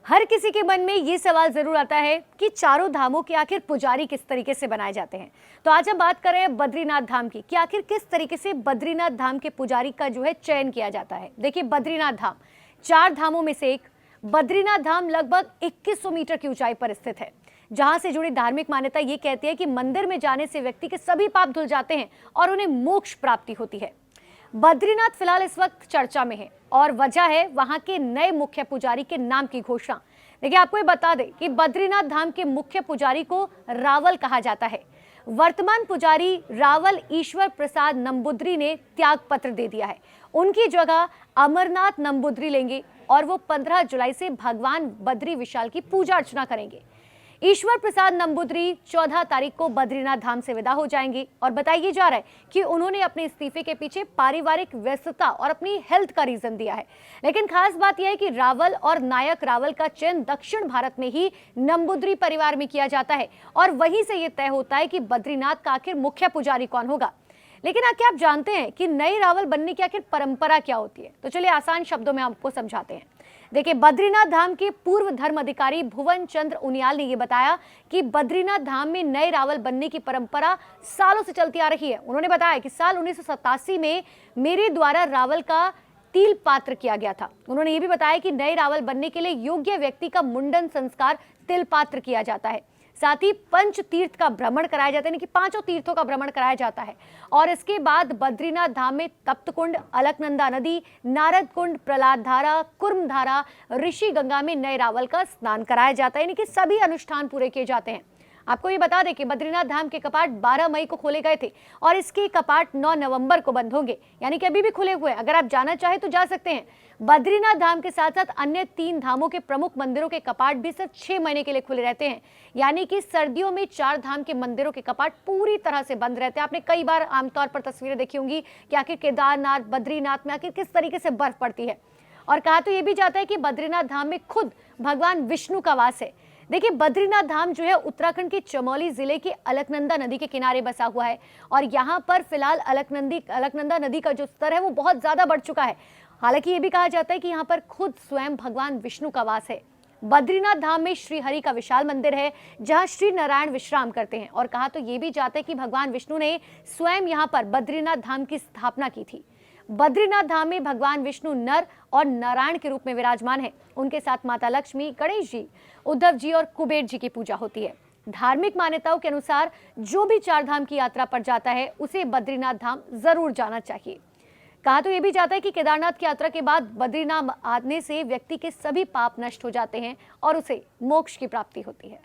हर किसी के मन में ये सवाल जरूर आता है कि चारों धामों के आखिर पुजारी किस तरीके से बनाए जाते हैं। तो आज हम बात कर रहे हैं बद्रीनाथ धाम की कि आखिर किस तरीके से बद्रीनाथ धाम के पुजारी का जो है चयन किया जाता है। देखिए, बद्रीनाथ धाम चार धामों में से एक। बद्रीनाथ धाम लगभग 2100 मीटर की ऊंचाई पर स्थित है, जहां से जुड़ी धार्मिक मान्यता ये कहती है कि मंदिर में जाने से व्यक्ति के सभी पाप धुल जाते हैं और उन्हें मोक्ष प्राप्ति होती है। बद्रीनाथ फिलहाल इस वक्त चर्चा में है और वजह है वहां के नए मुख्य पुजारी के नाम की घोषणा। देखिए, आपको ये बता दें कि बद्रीनाथ धाम के मुख्य पुजारी को रावल कहा जाता है। वर्तमान पुजारी रावल ईश्वर प्रसाद नंबूद्री ने त्याग पत्र दे दिया है। उनकी जगह अमरनाथ नंबूद्री लेंगे और वो 15 जुलाई से भगवान बद्री विशाल की पूजा अर्चना करेंगे। ईश्वर प्रसाद नंबूद्री 14 तारीख को बद्रीनाथ धाम से विदा हो जाएंगे और बताया जा रहा है कि उन्होंने अपने इस्तीफे के पीछे पारिवारिक व्यस्तता और अपनी हेल्थ का रीजन दिया है। लेकिन खास बात यह है कि रावल और नायक रावल का चयन दक्षिण भारत में ही नंबूद्री परिवार में किया जाता है और वहीं से यह तय होता है कि बद्रीनाथ का आखिर मुख्य पुजारी कौन होगा। लेकिन क्या आप जानते हैं कि नए रावल बनने की आखिर परंपरा क्या होती है? तो चलिए आसान शब्दों में आपको समझाते हैं। देखिए, बद्रीनाथ धाम के पूर्व धर्म अधिकारी भुवन चंद्र उनियाल ने यह बताया कि बद्रीनाथ धाम में नए रावल बनने की परंपरा सालों से चलती आ रही है। उन्होंने बताया कि साल 1987 में मेरे द्वारा रावल का तिल पात्र किया गया था। उन्होंने ये भी बताया कि नए रावल बनने के लिए योग्य व्यक्ति का मुंडन संस्कार तिल पात्र किया जाता है। साथ ही पंच तीर्थ का भ्रमण कराया जाता है, यानी कि पांचों तीर्थों का भ्रमण कराया जाता है। और इसके बाद बद्रीनाथ धाम में तप्त कुंड, अलकनंदा नदी, नारद कुंड, प्रहलाद धारा, कुर्म धारा, ऋषि गंगा में नए रावल का स्नान कराया जाता है, यानी कि सभी अनुष्ठान पूरे किए जाते हैं। आपको ये बता दें कि बद्रीनाथ धाम के कपाट 12 मई को खोले गए थे और इसके कपाट 9 नवंबर को बंद होंगे, यानी कि अभी भी खुले हुए हैं। अगर आप जाना चाहें तो जा सकते हैं। बद्रीनाथ धाम के साथ साथ अन्य 3 धामों के प्रमुख मंदिरों के कपाट भी सिर्फ 6 महीने के लिए खुले रहते हैं, यानी कि सर्दियों में 4 धाम के मंदिरों के कपाट पूरी तरह से बंद रहते हैं। आपने कई बार आमतौर पर तस्वीरें देखी होंगी कि आखिर केदारनाथ, बद्रीनाथ में आखिर किस तरीके से बर्फ पड़ती है। और कहा तो ये भी जाता है कि बद्रीनाथ धाम में खुद भगवान विष्णु का वास है। देखिए, बद्रीनाथ धाम जो है उत्तराखंड के चमोली जिले के अलकनंदा नदी के किनारे बसा हुआ है और यहाँ पर फिलहाल अलकनंदा नदी का जो स्तर है वो बहुत ज्यादा बढ़ चुका है। हालांकि ये भी कहा जाता है कि यहाँ पर खुद स्वयं भगवान विष्णु का वास है। बद्रीनाथ धाम में श्री हरि का विशाल मंदिर है, जहाँ श्री नारायण विश्राम करते हैं। और कहा तो ये भी जाता है कि भगवान विष्णु ने स्वयं यहाँ पर बद्रीनाथ धाम की स्थापना की थी। बद्रीनाथ धाम में भगवान विष्णु नर और नारायण के रूप में विराजमान है। उनके साथ माता लक्ष्मी, गणेश जी, उद्धव जी और कुबेर जी की पूजा होती है। धार्मिक मान्यताओं के अनुसार जो भी 4 धाम की यात्रा पर जाता है उसे बद्रीनाथ धाम जरूर जाना चाहिए। कहा तो यह भी जाता है कि केदारनाथ की यात्रा के बाद बद्रीनाथ आने से व्यक्ति के सभी पाप नष्ट हो जाते हैं और उसे मोक्ष की प्राप्ति होती है।